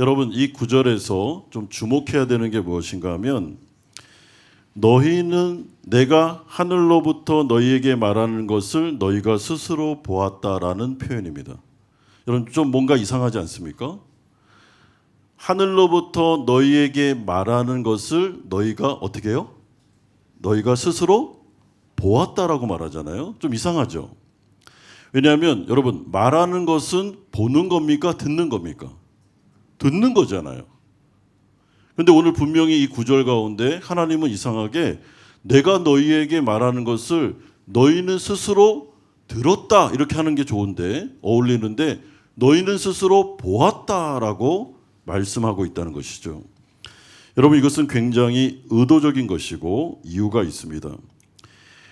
여러분, 이 구절에서 좀 주목해야 되는 게 무엇인가 하면, 너희는 내가 하늘로부터 너희에게 말하는 것을 너희가 스스로 보았다라는 표현입니다. 여러분, 좀 뭔가 이상하지 않습니까? 하늘로부터 너희에게 말하는 것을 너희가 어떻게 해요? 너희가 스스로 보았다라고 말하잖아요. 좀 이상하죠? 왜냐하면 여러분, 말하는 것은 보는 겁니까? 듣는 겁니까? 듣는 거잖아요. 그런데 오늘 분명히 이 구절 가운데 하나님은 이상하게 내가 너희에게 말하는 것을 너희는 스스로 들었다 이렇게 하는 게 좋은데, 어울리는데 너희는 스스로 보았다라고 말씀하고 있다는 것이죠. 여러분, 이것은 굉장히 의도적인 것이고 이유가 있습니다.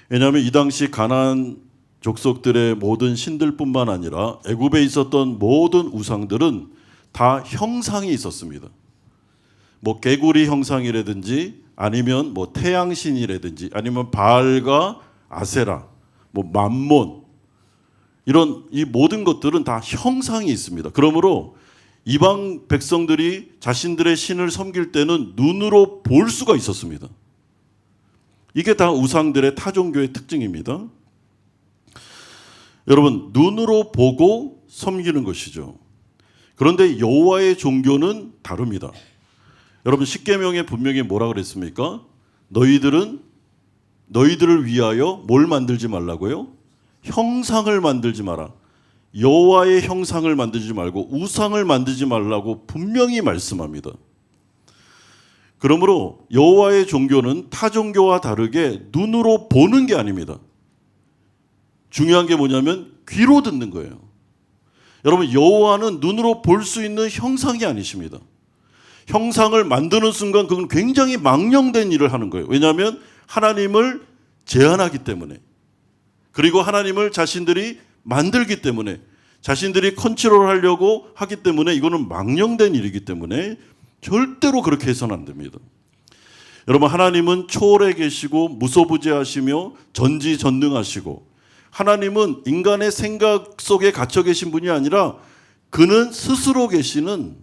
왜냐하면 이 당시 가나안 족속들의 모든 신들뿐만 아니라 애굽에 있었던 모든 우상들은 다 형상이 있었습니다. 뭐 개구리 형상이라든지 아니면 뭐 태양신이라든지 아니면 바알과 아세라, 뭐 만몬, 이런 이 모든 것들은 다 형상이 있습니다. 그러므로 이방 백성들이 자신들의 신을 섬길 때는 눈으로 볼 수가 있었습니다. 이게 다 우상들의 타종교의 특징입니다. 여러분, 눈으로 보고 섬기는 것이죠. 그런데 여호와의 종교는 다릅니다. 여러분, 십계명에 분명히 뭐라 그랬습니까? 너희들을 위하여 뭘 만들지 말라고요? 형상을 만들지 마라. 여호와의 형상을 만들지 말고 우상을 만들지 말라고 분명히 말씀합니다. 그러므로 여호와의 종교는 타 종교와 다르게 눈으로 보는 게 아닙니다. 중요한 게 뭐냐면 귀로 듣는 거예요. 여러분, 여호와는 눈으로 볼 수 있는 형상이 아니십니다. 형상을 만드는 순간 그건 굉장히 망령된 일을 하는 거예요. 왜냐하면 하나님을 제한하기 때문에, 그리고 하나님을 자신들이 만들기 때문에, 자신들이 컨트롤하려고 하기 때문에 이거는 망령된 일이기 때문에 절대로 그렇게 해서는 안 됩니다. 여러분, 하나님은 초월해 계시고 무소부재하시며 전지전능하시고, 하나님은 인간의 생각 속에 갇혀 계신 분이 아니라 그는 스스로 계시는,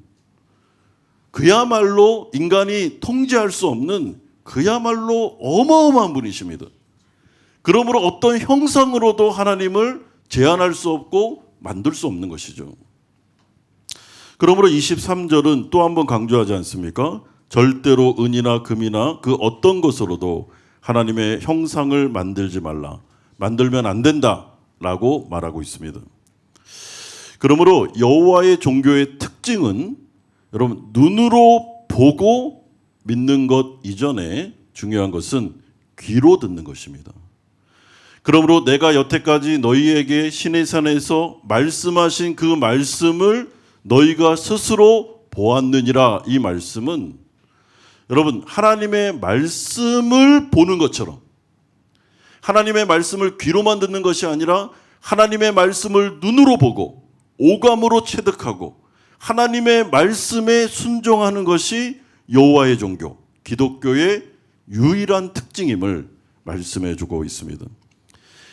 그야말로 인간이 통제할 수 없는 그야말로 어마어마한 분이십니다. 그러므로 어떤 형상으로도 하나님을 제한할 수 없고 만들 수 없는 것이죠. 그러므로 23절은 또 한 번 강조하지 않습니까? 절대로 은이나 금이나 그 어떤 것으로도 하나님의 형상을 만들지 말라. 만들면 안 된다라고 말하고 있습니다. 그러므로 여호와의 종교의 특징은 여러분, 눈으로 보고 믿는 것 이전에 중요한 것은 귀로 듣는 것입니다. 그러므로 내가 여태까지 너희에게 시내산에서 말씀하신 그 말씀을 너희가 스스로 보았느니라, 이 말씀은 여러분, 하나님의 말씀을 보는 것처럼, 하나님의 말씀을 귀로만 듣는 것이 아니라 하나님의 말씀을 눈으로 보고 오감으로 체득하고 하나님의 말씀에 순종하는 것이 여호와의 종교, 기독교의 유일한 특징임을 말씀해 주고 있습니다.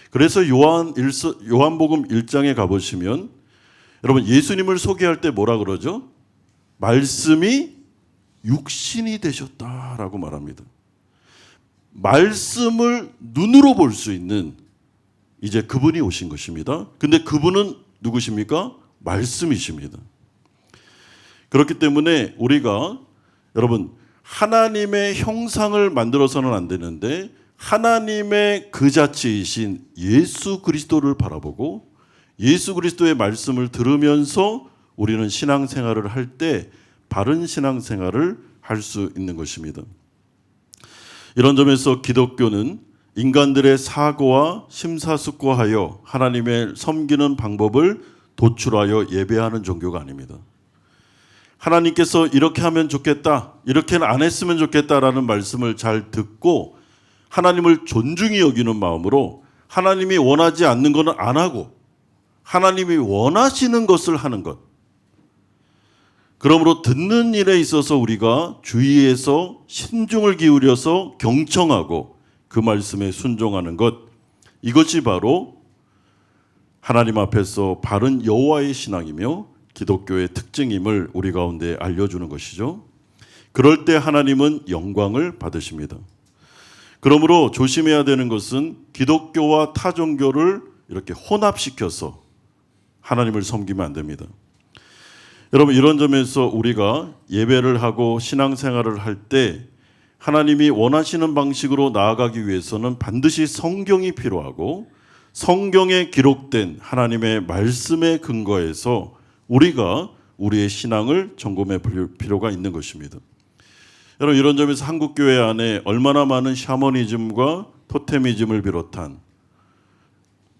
그래서 요한복음 1장에 가보시면 여러분, 예수님을 소개할 때 뭐라 그러죠? 말씀이 육신이 되셨다라고 말합니다. 말씀을 눈으로 볼 수 있는 이제 그분이 오신 것입니다. 근데 그분은 누구십니까? 말씀이십니다. 그렇기 때문에 우리가 여러분, 하나님의 형상을 만들어서는 안 되는데 하나님의 그 자체이신 예수 그리스도를 바라보고 예수 그리스도의 말씀을 들으면서 우리는 신앙생활을 할 때 바른 신앙생활을 할 수 있는 것입니다. 이런 점에서 기독교는 인간들의 사고와 심사숙고하여 하나님의 섬기는 방법을 도출하여 예배하는 종교가 아닙니다. 하나님께서 이렇게 하면 좋겠다, 이렇게는 안 했으면 좋겠다라는 말씀을 잘 듣고 하나님을 존중히 여기는 마음으로 하나님이 원하지 않는 것은 안 하고 하나님이 원하시는 것을 하는 것. 그러므로 듣는 일에 있어서 우리가 주의해서 신중을 기울여서 경청하고 그 말씀에 순종하는 것, 이것이 바로 하나님 앞에서 바른 여호와의 신앙이며 기독교의 특징임을 우리 가운데 알려주는 것이죠. 그럴 때 하나님은 영광을 받으십니다. 그러므로 조심해야 되는 것은 기독교와 타 종교를 이렇게 혼합시켜서 하나님을 섬기면 안 됩니다. 여러분, 이런 점에서 우리가 예배를 하고 신앙생활을 할 때 하나님이 원하시는 방식으로 나아가기 위해서는 반드시 성경이 필요하고 성경에 기록된 하나님의 말씀에 근거해서 우리가 우리의 신앙을 점검해 볼 필요가 있는 것입니다. 여러분, 이런 점에서 한국 교회 안에 얼마나 많은 샤머니즘과 토테미즘을 비롯한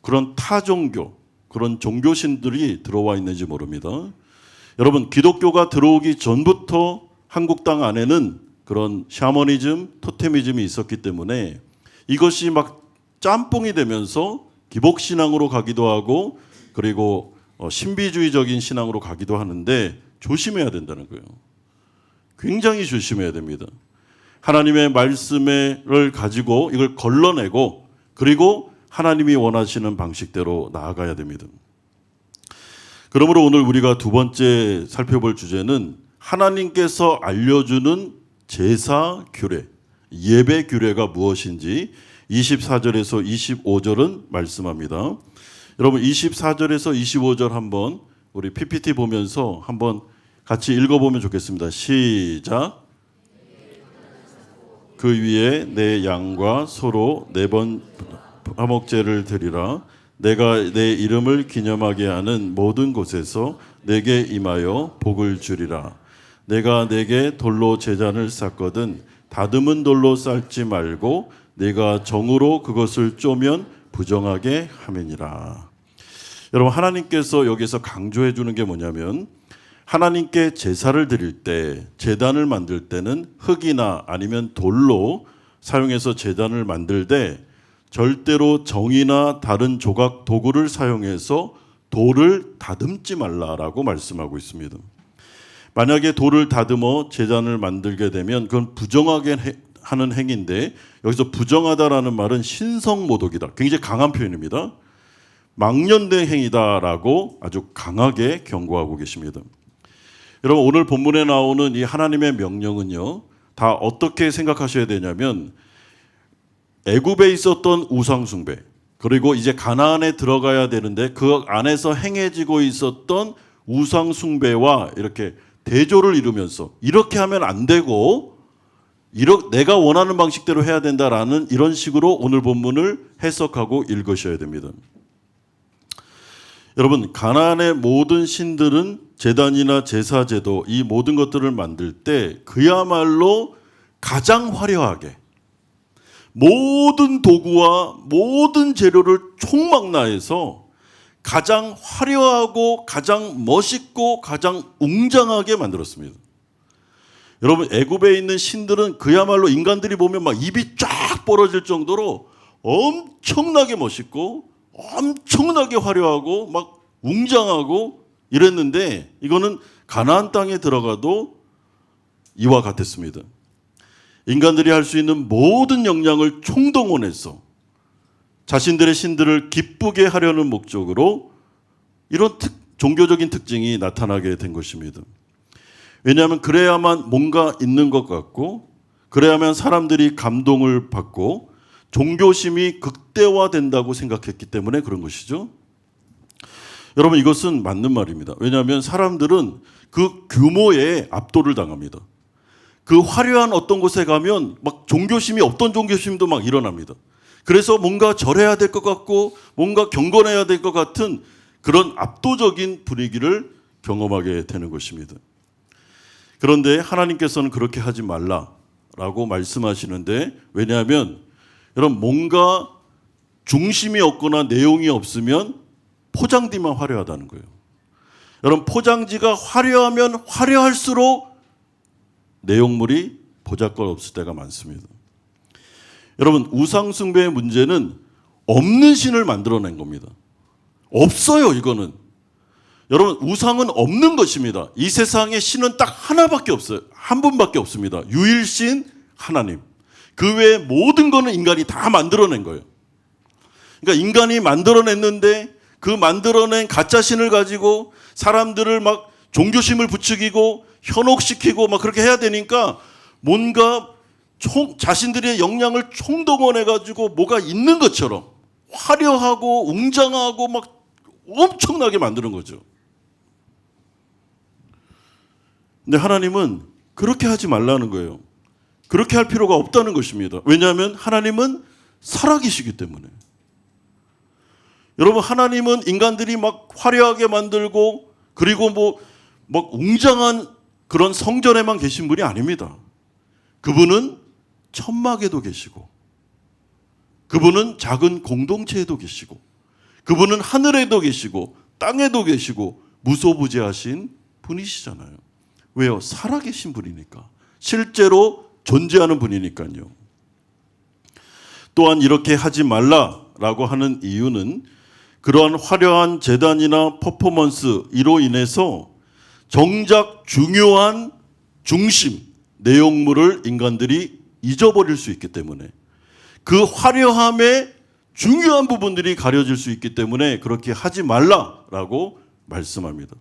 그런 타종교, 그런 종교신들이 들어와 있는지 모릅니다. 여러분, 기독교가 들어오기 전부터 한국 땅 안에는 그런 샤머니즘, 토테미즘이 있었기 때문에 이것이 막 짬뽕이 되면서 기복신앙으로 가기도 하고 그리고 신비주의적인 신앙으로 가기도 하는데 조심해야 된다는 거예요. 굉장히 조심해야 됩니다. 하나님의 말씀을 가지고 이걸 걸러내고 그리고 하나님이 원하시는 방식대로 나아가야 됩니다. 그러므로 오늘 우리가 두 번째 살펴볼 주제는 하나님께서 알려주는 제사 규례, 예배 규례가 무엇인지 24절에서 25절은 말씀합니다. 여러분, 24절에서 25절 한번 우리 PPT 보면서 한번 같이 읽어보면 좋겠습니다. 시작. 그 위에 내 양과 소로 4번 화목제를 드리라. 내가 내 이름을 기념하게 하는 모든 곳에서 내게 임하여 복을 주리라. 내가 내게 돌로 제단을 쌓거든 다듬은 돌로 쌓지 말고 내가 정으로 그것을 쪼면 부정하게 함이니라. 여러분, 하나님께서 여기서 강조해 주는 게 뭐냐면 하나님께 제사를 드릴 때, 제단을 만들 때는 흙이나 아니면 돌로 사용해서 제단을 만들 때 절대로 정이나 다른 조각 도구를 사용해서 돌을 다듬지 말라라고 말씀하고 있습니다. 만약에 돌을 다듬어 제단을 만들게 되면 그건 부정하게 하는 행위인데, 여기서 부정하다라는 말은 신성모독이다. 굉장히 강한 표현입니다. 망년된 행위다라고 아주 강하게 경고하고 계십니다. 여러분, 오늘 본문에 나오는 이 하나님의 명령은요, 다 어떻게 생각하셔야 되냐면 애굽에 있었던 우상 숭배, 그리고 이제 가나안에 들어가야 되는데 그 안에서 행해지고 있었던 우상 숭배와 이렇게 대조를 이루면서 이렇게 하면 안 되고 내가 원하는 방식대로 해야 된다라는 이런 식으로 오늘 본문을 해석하고 읽으셔야 됩니다. 여러분, 가나안의 모든 신들은 제단이나 제사제도 이 모든 것들을 만들 때 그야말로 가장 화려하게 모든 도구와 모든 재료를 총망라해서 가장 화려하고 가장 멋있고 가장 웅장하게 만들었습니다. 여러분, 애굽에 있는 신들은 그야말로 인간들이 보면 막 입이 쫙 벌어질 정도로 엄청나게 멋있고 엄청나게 화려하고 막 웅장하고 이랬는데 이거는 가나안 땅에 들어가도 이와 같았습니다. 인간들이 할 수 있는 모든 역량을 총동원해서 자신들의 신들을 기쁘게 하려는 목적으로 이런 종교적인 특징이 나타나게 된 것입니다. 왜냐하면 그래야만 뭔가 있는 것 같고 그래야만 사람들이 감동을 받고 종교심이 극대화된다고 생각했기 때문에 그런 것이죠. 여러분, 이것은 맞는 말입니다. 왜냐하면 사람들은 그 규모에 압도를 당합니다. 그 화려한 어떤 곳에 가면 막 종교심이 없던 종교심도 막 일어납니다. 그래서 뭔가 절해야 될 것 같고 뭔가 경건해야 될 것 같은 그런 압도적인 분위기를 경험하게 되는 것입니다. 그런데 하나님께서는 그렇게 하지 말라라고 말씀하시는데, 왜냐하면 여러분, 뭔가 중심이 없거나 내용이 없으면 포장지만 화려하다는 거예요. 여러분, 포장지가 화려하면 화려할수록 내용물이 보잘것없을 때가 많습니다. 여러분, 우상숭배의 문제는 없는 신을 만들어낸 겁니다. 없어요, 이거는. 여러분, 우상은 없는 것입니다. 이 세상에 신은 딱 하나밖에 없어요. 한 분밖에 없습니다. 유일신 하나님. 그 외에 모든 거는 인간이 다 만들어낸 거예요. 그러니까 인간이 만들어냈는데 그 만들어낸 가짜신을 가지고 사람들을 막 종교심을 부추기고 현혹시키고 막 그렇게 해야 되니까 뭔가 자신들의 역량을 총동원해가지고 뭐가 있는 것처럼 화려하고 웅장하고 막 엄청나게 만드는 거죠. 근데 하나님은 그렇게 하지 말라는 거예요. 그렇게 할 필요가 없다는 것입니다. 왜냐하면 하나님은 살아계시기 때문에. 여러분, 하나님은 인간들이 막 화려하게 만들고 그리고 막 웅장한 그런 성전에만 계신 분이 아닙니다. 그분은 천막에도 계시고, 그분은 작은 공동체에도 계시고, 그분은 하늘에도 계시고 땅에도 계시고 무소부재하신 분이시잖아요. 왜요? 살아계신 분이니까. 실제로 존재하는 분이니까요. 또한 이렇게 하지 말라라고 하는 이유는 그러한 화려한 제단이나 퍼포먼스 이로 인해서 정작 중요한 중심, 내용물을 인간들이 잊어버릴 수 있기 때문에, 그 화려함의 중요한 부분들이 가려질 수 있기 때문에 그렇게 하지 말라라고 말씀합니다.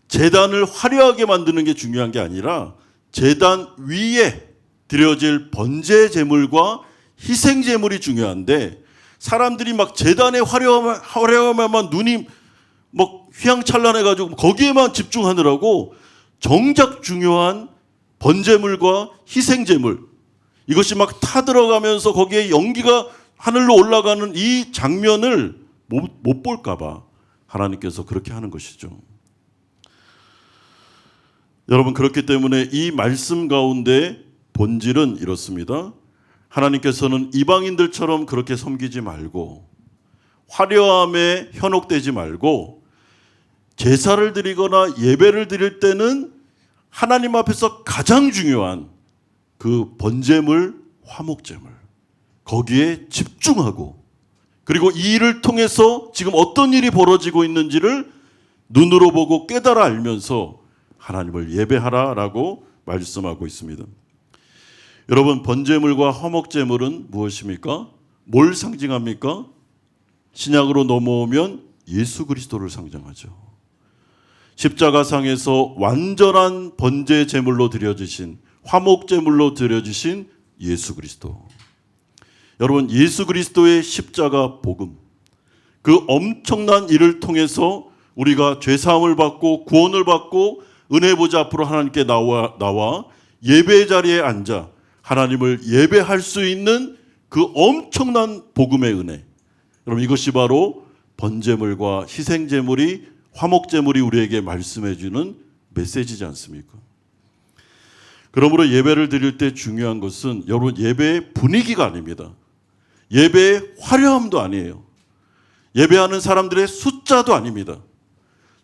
제단을 화려하게 만드는 게 중요한 게 아니라 제단 위에 드려질 번제 제물과 희생 제물이 중요한데, 사람들이 막 제단의 화려함에만 눈이 막 휘황찬란해가지고 거기에만 집중하느라고 정작 중요한 번제물과 희생 제물, 이것이 막 타들어가면서 거기에 연기가 하늘로 올라가는 이 장면을 못 볼까 봐 하나님께서 그렇게 하는 것이죠. 여러분, 그렇기 때문에 이 말씀 가운데 본질은 이렇습니다. 하나님께서는 이방인들처럼 그렇게 섬기지 말고, 화려함에 현혹되지 말고, 제사를 드리거나 예배를 드릴 때는 하나님 앞에서 가장 중요한 그 번제물, 화목제물, 거기에 집중하고, 그리고 이 일을 통해서 지금 어떤 일이 벌어지고 있는지를 눈으로 보고 깨달아 알면서 하나님을 예배하라라고 말씀하고 있습니다. 여러분, 번제물과 화목제물은 무엇입니까? 뭘 상징합니까? 신약으로 넘어오면 예수 그리스도를 상징하죠. 십자가상에서 완전한 번제 제물로 드려지신, 화목제물로 드려지신 예수 그리스도. 여러분, 예수 그리스도의 십자가 복음, 그 엄청난 일을 통해서 우리가 죄사함을 받고 구원을 받고 은혜 보좌 앞으로 하나님께 나와 예배 자리에 앉아 하나님을 예배할 수 있는 그 엄청난 복음의 은혜. 여러분, 이것이 바로 번제물과 희생제물이, 화목제물이 우리에게 말씀해 주는 메시지지 않습니까? 그러므로 예배를 드릴 때 중요한 것은 여러분, 예배의 분위기가 아닙니다. 예배의 화려함도 아니에요. 예배하는 사람들의 숫자도 아닙니다.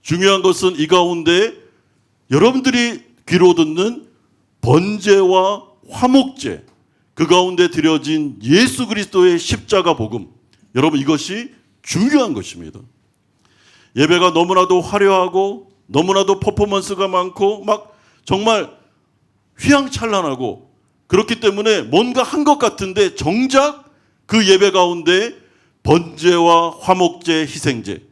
중요한 것은 이 가운데 여러분들이 귀로 듣는 번제와 화목제, 그 가운데 드려진 예수 그리스도의 십자가 복음, 여러분, 이것이 중요한 것입니다. 예배가 너무나도 화려하고 너무나도 퍼포먼스가 많고 막 정말 휘황찬란하고 그렇기 때문에 뭔가 한 것 같은데 정작 그 예배 가운데 번제와 화목제, 희생제,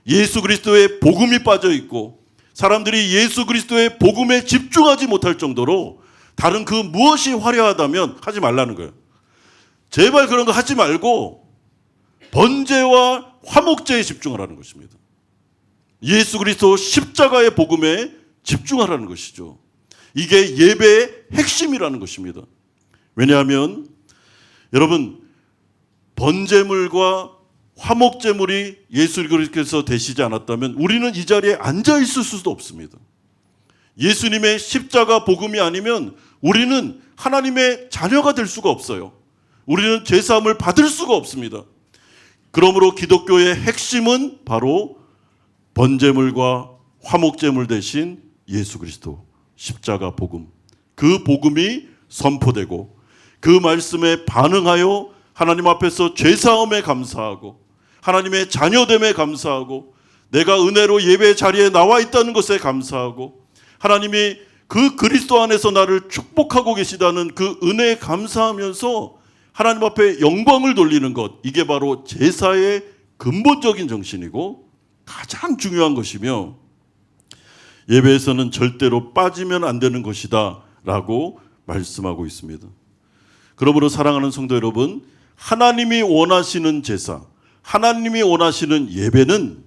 예수 그리스도의 복음이 빠져 있고 사람들이 예수 그리스도의 복음에 집중하지 못할 정도로 다른 그 무엇이 화려하다면 하지 말라는 거예요. 제발 그런 거 하지 말고 번제와 화목제에 집중하라는 것입니다. 예수 그리스도 십자가의 복음에 집중하라는 것이죠. 이게 예배의 핵심이라는 것입니다. 왜냐하면 여러분, 번제물과 화목제물이 예수 그리스도께서 되시지 않았다면 우리는 이 자리에 앉아 있을 수도 없습니다. 예수님의 십자가 복음이 아니면 우리는 하나님의 자녀가 될 수가 없어요. 우리는 죄사함을 받을 수가 없습니다. 그러므로 기독교의 핵심은 바로 번제물과 화목제물 대신 예수 그리스도 십자가 복음, 그 복음이 선포되고 그 말씀에 반응하여 하나님 앞에서 죄사함에 감사하고 하나님의 자녀됨에 감사하고 내가 은혜로 예배 자리에 나와 있다는 것에 감사하고 하나님이 그 그리스도 안에서 나를 축복하고 계시다는 그 은혜에 감사하면서 하나님 앞에 영광을 돌리는 것, 이게 바로 제사의 근본적인 정신이고 가장 중요한 것이며 예배에서는 절대로 빠지면 안 되는 것이다 라고 말씀하고 있습니다. 그러므로 사랑하는 성도 여러분, 하나님이 원하시는 제사, 하나님이 원하시는 예배는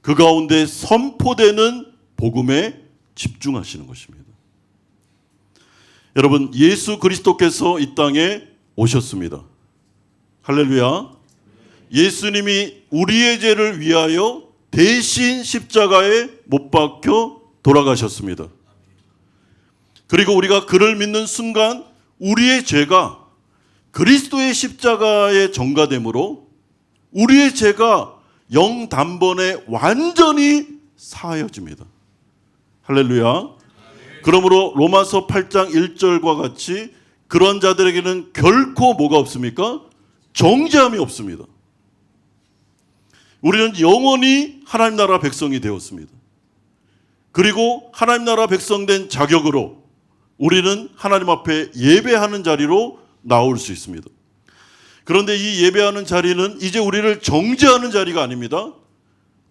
그 가운데 선포되는 복음에 집중하시는 것입니다. 여러분, 예수 그리스도께서 이 땅에 오셨습니다. 할렐루야. 예수님이 우리의 죄를 위하여 대신 십자가에 못 박혀 돌아가셨습니다. 그리고 우리가 그를 믿는 순간 우리의 죄가 그리스도의 십자가에 전가되므로 우리의 죄가 영단번에 완전히 사하여집니다. 할렐루야. 그러므로 로마서 8장 1절과 같이 그런 자들에게는 결코 뭐가 없습니까? 정죄함이 없습니다. 우리는 영원히 하나님 나라 백성이 되었습니다. 그리고 하나님 나라 백성 된 자격으로 우리는 하나님 앞에 예배하는 자리로 나올 수 있습니다. 그런데 이 예배하는 자리는 이제 우리를 정죄하는 자리가 아닙니다.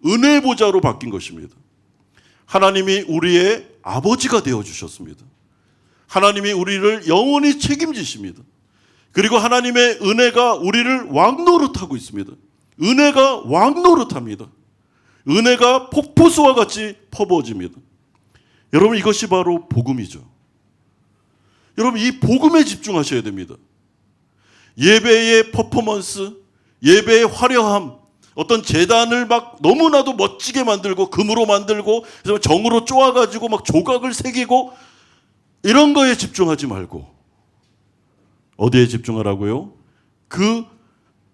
은혜 보좌로 바뀐 것입니다. 하나님이 우리의 아버지가 되어주셨습니다. 하나님이 우리를 영원히 책임지십니다. 그리고 하나님의 은혜가 우리를 왕노릇하고 있습니다. 은혜가 왕노릇합니다. 은혜가 폭포수와 같이 퍼부어집니다. 여러분, 이것이 바로 복음이죠. 여러분, 이 복음에 집중하셔야 됩니다. 예배의 퍼포먼스, 예배의 화려함, 어떤 제단을 막 너무나도 멋지게 만들고 금으로 만들고 정으로 쪼아가지고 막 조각을 새기고 이런 거에 집중하지 말고 어디에 집중하라고요?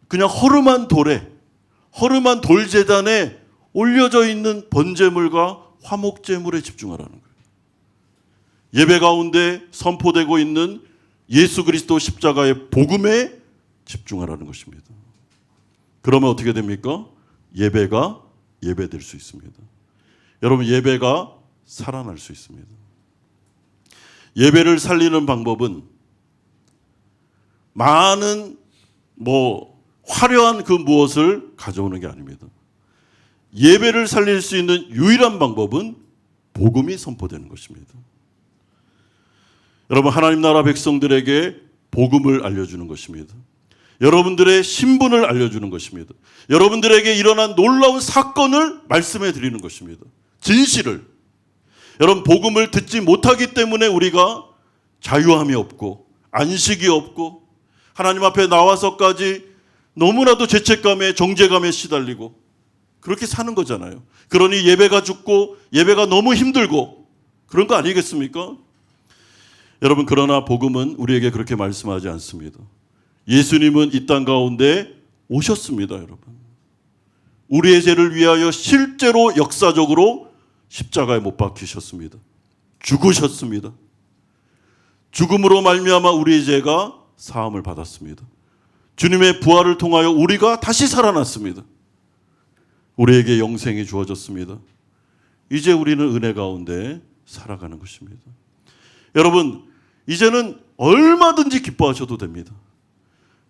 그냥 허름한 돌 제단에 올려져 있는 번제물과 화목제물에 집중하라는 거예요. 예배 가운데 선포되고 있는 예수 그리스도 십자가의 복음에 집중하라는 것입니다. 그러면 어떻게 됩니까? 예배가 예배될 수 있습니다. 여러분, 예배가 살아날 수 있습니다. 예배를 살리는 방법은 많은 화려한 그 무엇을 가져오는 게 아닙니다. 예배를 살릴 수 있는 유일한 방법은 복음이 선포되는 것입니다. 여러분, 하나님 나라 백성들에게 복음을 알려주는 것입니다. 여러분들의 신분을 알려주는 것입니다. 여러분들에게 일어난 놀라운 사건을 말씀해 드리는 것입니다. 진실을. 여러분, 복음을 듣지 못하기 때문에 우리가 자유함이 없고 안식이 없고 하나님 앞에 나와서까지 너무나도 죄책감에 정죄감에 시달리고 그렇게 사는 거잖아요. 그러니 예배가 죽고 예배가 너무 힘들고 그런 거 아니겠습니까? 여러분, 그러나 복음은 우리에게 그렇게 말씀하지 않습니다. 예수님은 이 땅 가운데 오셨습니다, 여러분. 우리의 죄를 위하여 실제로 역사적으로 십자가에 못 박히셨습니다. 죽으셨습니다. 죽음으로 말미암아 우리의 죄가 사함을 받았습니다. 주님의 부활을 통하여 우리가 다시 살아났습니다. 우리에게 영생이 주어졌습니다. 이제 우리는 은혜 가운데 살아가는 것입니다. 여러분, 이제는 얼마든지 기뻐하셔도 됩니다.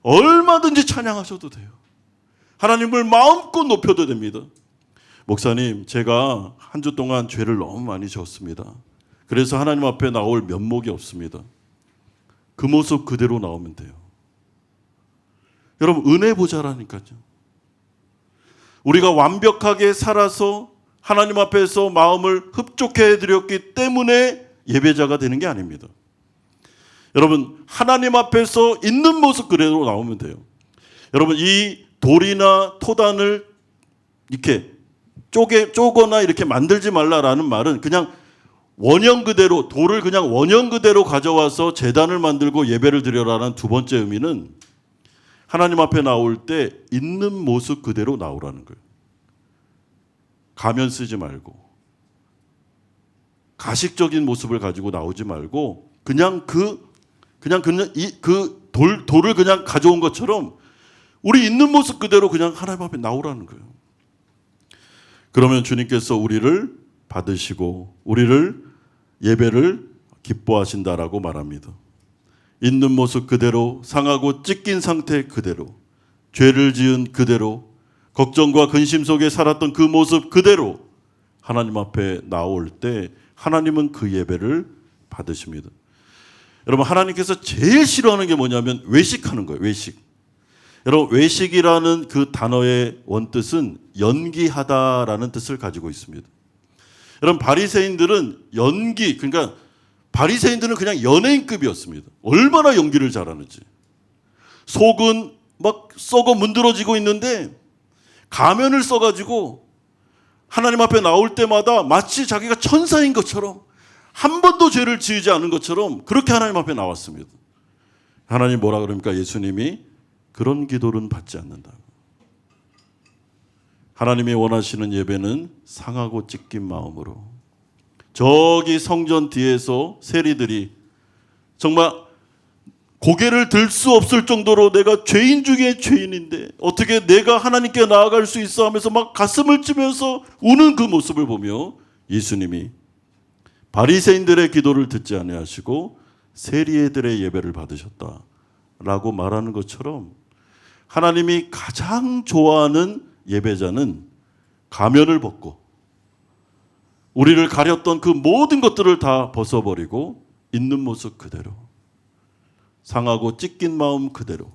얼마든지 찬양하셔도 돼요. 하나님을 마음껏 높여도 됩니다. 목사님, 제가 한 주 동안 죄를 너무 많이 지었습니다. 그래서 하나님 앞에 나올 면목이 없습니다. 그 모습 그대로 나오면 돼요. 여러분, 은혜 보자라니까요. 우리가 완벽하게 살아서 하나님 앞에서 마음을 흡족해 드렸기 때문에 예배자가 되는 게 아닙니다. 여러분, 하나님 앞에서 있는 모습 그대로 나오면 돼요. 여러분, 이 돌이나 토단을 이렇게 쪼거나 이렇게 만들지 말라라는 말은 그냥 원형 그대로, 돌을 그냥 원형 그대로 가져와서 제단을 만들고 예배를 드려라는 두 번째 의미는 하나님 앞에 나올 때 있는 모습 그대로 나오라는 거예요. 가면 쓰지 말고 가식적인 모습을 가지고 나오지 말고 그냥 돌을 그냥 가져온 것처럼 우리 있는 모습 그대로 그냥 하나님 앞에 나오라는 거예요. 그러면 주님께서 우리를 받으시고 우리를 예배를 기뻐하신다라고 말합니다. 있는 모습 그대로, 상하고 찢긴 상태 그대로, 죄를 지은 그대로 걱정과 근심 속에 살았던 그 모습 그대로 하나님 앞에 나올 때 하나님은 그 예배를 받으십니다. 여러분, 하나님께서 제일 싫어하는 게 뭐냐면 외식하는 거예요. 외식. 여러분, 외식이라는 그 단어의 원뜻은 연기하다라는 뜻을 가지고 있습니다. 여러분, 바리새인들은 연기, 그러니까 바리새인들은 그냥 연예인급이었습니다. 얼마나 연기를 잘하는지. 속은 막 썩어 문드러지고 있는데 가면을 써가지고 하나님 앞에 나올 때마다 마치 자기가 천사인 것처럼 한 번도 죄를 지으지 않은 것처럼 그렇게 하나님 앞에 나왔습니다. 하나님 뭐라 그럽니까? 예수님이 그런 기도는 받지 않는다. 하나님이 원하시는 예배는 상하고 찢긴 마음으로. 저기 성전 뒤에서 세리들이 정말 고개를 들 수 없을 정도로 내가 죄인 중에 죄인인데 어떻게 내가 하나님께 나아갈 수 있어 하면서 막 가슴을 찌면서 우는 그 모습을 보며 예수님이 바리새인들의 기도를 듣지 아니하시고 세리들의 예배를 받으셨다라고 말하는 것처럼 하나님이 가장 좋아하는 예배자는 가면을 벗고 우리를 가렸던 그 모든 것들을 다 벗어버리고 있는 모습 그대로, 상하고 찢긴 마음 그대로,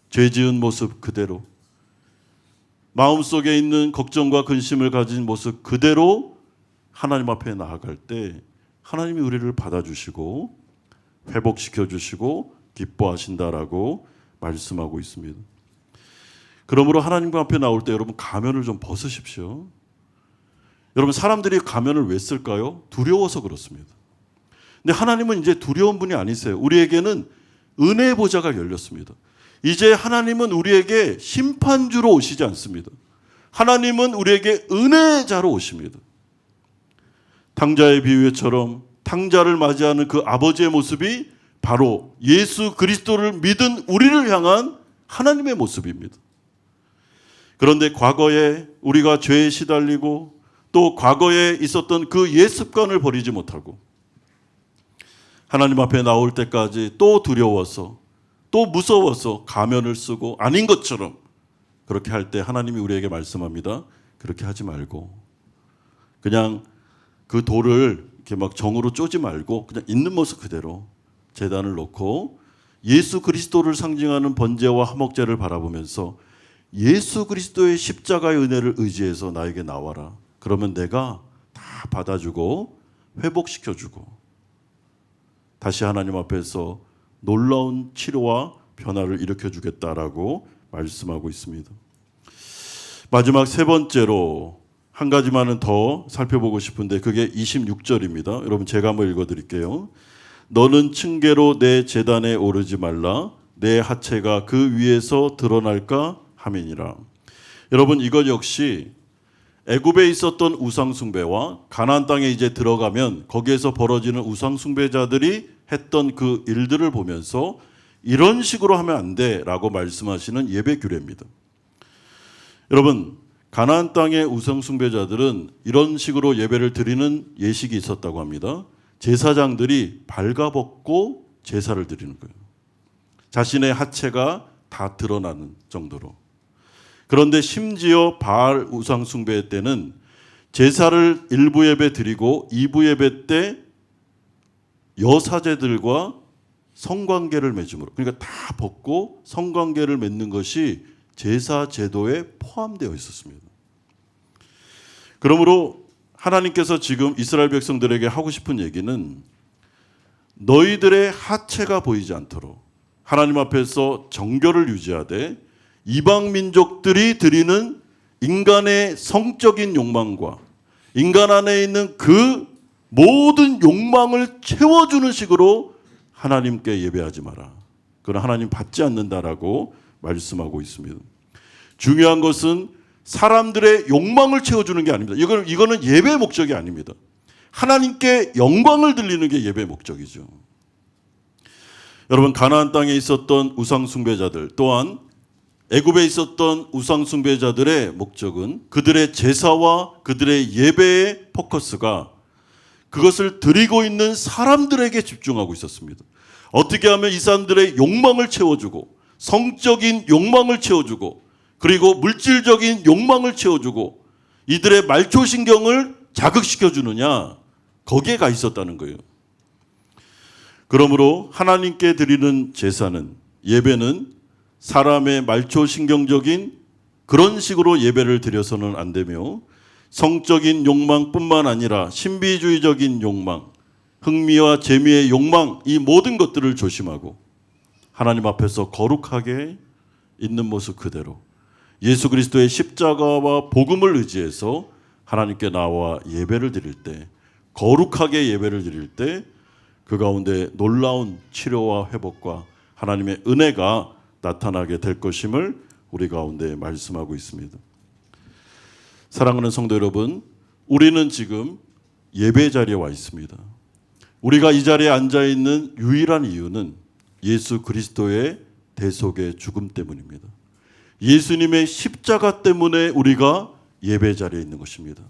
죄 지은 모습 그대로, 마음속에 있는 걱정과 근심을 가진 모습 그대로 하나님 앞에 나아갈 때 하나님이 우리를 받아주시고 회복시켜 주시고 기뻐하신다라고 말씀하고 있습니다. 그러므로 하나님 앞에 나올 때 여러분 가면을 좀 벗으십시오. 여러분, 사람들이 가면을 왜 쓸까요? 두려워서 그렇습니다. 근데 하나님은 이제 두려운 분이 아니세요. 우리에게는 은혜의 보좌가 열렸습니다. 이제 하나님은 우리에게 심판주로 오시지 않습니다. 하나님은 우리에게 은혜자로 오십니다. 탕자의 비유처럼 탕자를 맞이하는 그 아버지의 모습이 바로 예수 그리스도를 믿은 우리를 향한 하나님의 모습입니다. 그런데 과거에 우리가 죄에 시달리고 또 과거에 있었던 그 옛 습관을 버리지 못하고 하나님 앞에 나올 때까지 또 두려워서 또 무서워서 가면을 쓰고 아닌 것처럼 그렇게 할 때 하나님이 우리에게 말씀합니다. 그렇게 하지 말고 그냥 그 돌을 이렇게 막 정으로 쪼지 말고 그냥 있는 모습 그대로 제단을 놓고 예수 그리스도를 상징하는 번제와 화목제를 바라보면서 예수 그리스도의 십자가의 은혜를 의지해서 나에게 나와라. 그러면 내가 다 받아주고 회복시켜주고 다시 하나님 앞에서 놀라운 치료와 변화를 일으켜주겠다라고 말씀하고 있습니다. 마지막 세 번째로 한 가지만은 더 살펴보고 싶은데 그게 26절입니다. 여러분 제가 한번 읽어드릴게요. 너는 층계로 내 제단에 오르지 말라. 내 하체가 그 위에서 드러날까 함이니라. 여러분 이것 역시 애굽에 있었던 우상 숭배와 가나안 땅에 이제 들어가면 거기에서 벌어지는 우상 숭배자들이 했던 그 일들을 보면서 이런 식으로 하면 안 돼라고 말씀하시는 예배 규례입니다. 여러분 가나안 땅의 우상 숭배자들은 이런 식으로 예배를 드리는 예식이 있었다고 합니다. 제사장들이 발가벗고 제사를 드리는 거예요. 자신의 하체가 다 드러나는 정도로. 그런데 심지어 바알 우상 숭배 때는 제사를 1부 예배 드리고 2부 예배 때 여사제들과 성관계를 맺음으로, 그러니까 다 벗고 성관계를 맺는 것이 제사 제도에 포함되어 있었습니다. 그러므로 하나님께서 지금 이스라엘 백성들에게 하고 싶은 얘기는 너희들의 하체가 보이지 않도록 하나님 앞에서 정결을 유지하되 이방 민족들이 드리는 인간의 성적인 욕망과 인간 안에 있는 그 모든 욕망을 채워주는 식으로 하나님께 예배하지 마라. 그건 하나님 받지 않는다라고 말씀하고 있습니다. 중요한 것은 사람들의 욕망을 채워주는 게 아닙니다. 이거는 예배의 목적이 아닙니다. 하나님께 영광을 들리는 게 예배의 목적이죠. 여러분 가나안 땅에 있었던 우상 숭배자들 또한 애굽에 있었던 우상 숭배자들의 목적은 그들의 제사와 그들의 예배의 포커스가 그것을 드리고 있는 사람들에게 집중하고 있었습니다. 어떻게 하면 이 사람들의 욕망을 채워주고 성적인 욕망을 채워주고 그리고 물질적인 욕망을 채워주고 이들의 말초신경을 자극시켜주느냐, 거기에 가 있었다는 거예요. 그러므로 하나님께 드리는 제사는, 예배는 사람의 말초신경적인 그런 식으로 예배를 드려서는 안 되며 성적인 욕망뿐만 아니라 신비주의적인 욕망, 흥미와 재미의 욕망, 이 모든 것들을 조심하고 하나님 앞에서 거룩하게 있는 모습 그대로 예수 그리스도의 십자가와 복음을 의지해서 하나님께 나와 예배를 드릴 때, 거룩하게 예배를 드릴 때 그 가운데 놀라운 치료와 회복과 하나님의 은혜가 나타나게 될 것임을 우리 가운데 말씀하고 있습니다. 사랑하는 성도 여러분, 우리는 지금 예배 자리에 와 있습니다. 우리가 이 자리에 앉아 있는 유일한 이유는 예수 그리스도의 대속의 죽음 때문입니다. 예수님의 십자가 때문에 우리가 예배 자리에 있는 것입니다.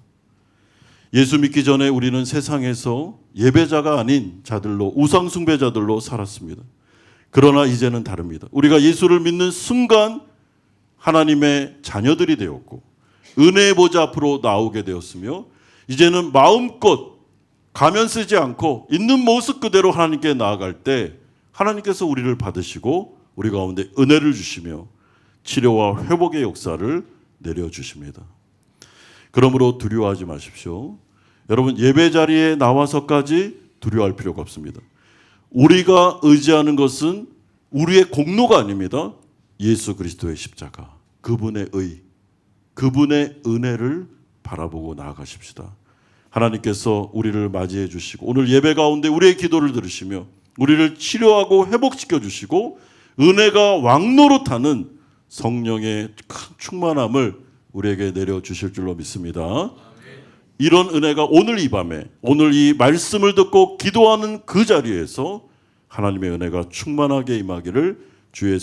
예수 믿기 전에 우리는 세상에서 예배자가 아닌 자들로, 우상 숭배자들로 살았습니다. 그러나 이제는 다릅니다. 우리가 예수를 믿는 순간 하나님의 자녀들이 되었고 은혜의 보좌 앞으로 나오게 되었으며 이제는 마음껏 가면 쓰지 않고 있는 모습 그대로 하나님께 나아갈 때 하나님께서 우리를 받으시고 우리 가운데 은혜를 주시며 치료와 회복의 역사를 내려주십니다. 그러므로 두려워하지 마십시오. 여러분, 예배 자리에 나와서까지 두려워할 필요가 없습니다. 우리가 의지하는 것은 우리의 공로가 아닙니다. 예수 그리스도의 십자가, 그분의 의, 그분의 은혜를 바라보고 나아가십시다. 하나님께서 우리를 맞이해 주시고 오늘 예배 가운데 우리의 기도를 들으시며 우리를 치료하고 회복시켜 주시고 은혜가 왕노릇하는 성령의 큰 충만함을 우리에게 내려주실 줄로 믿습니다. 이런 은혜가 오늘 이 밤에, 오늘 이 말씀을 듣고 기도하는 그 자리에서 하나님의 은혜가 충만하게 임하기를 주의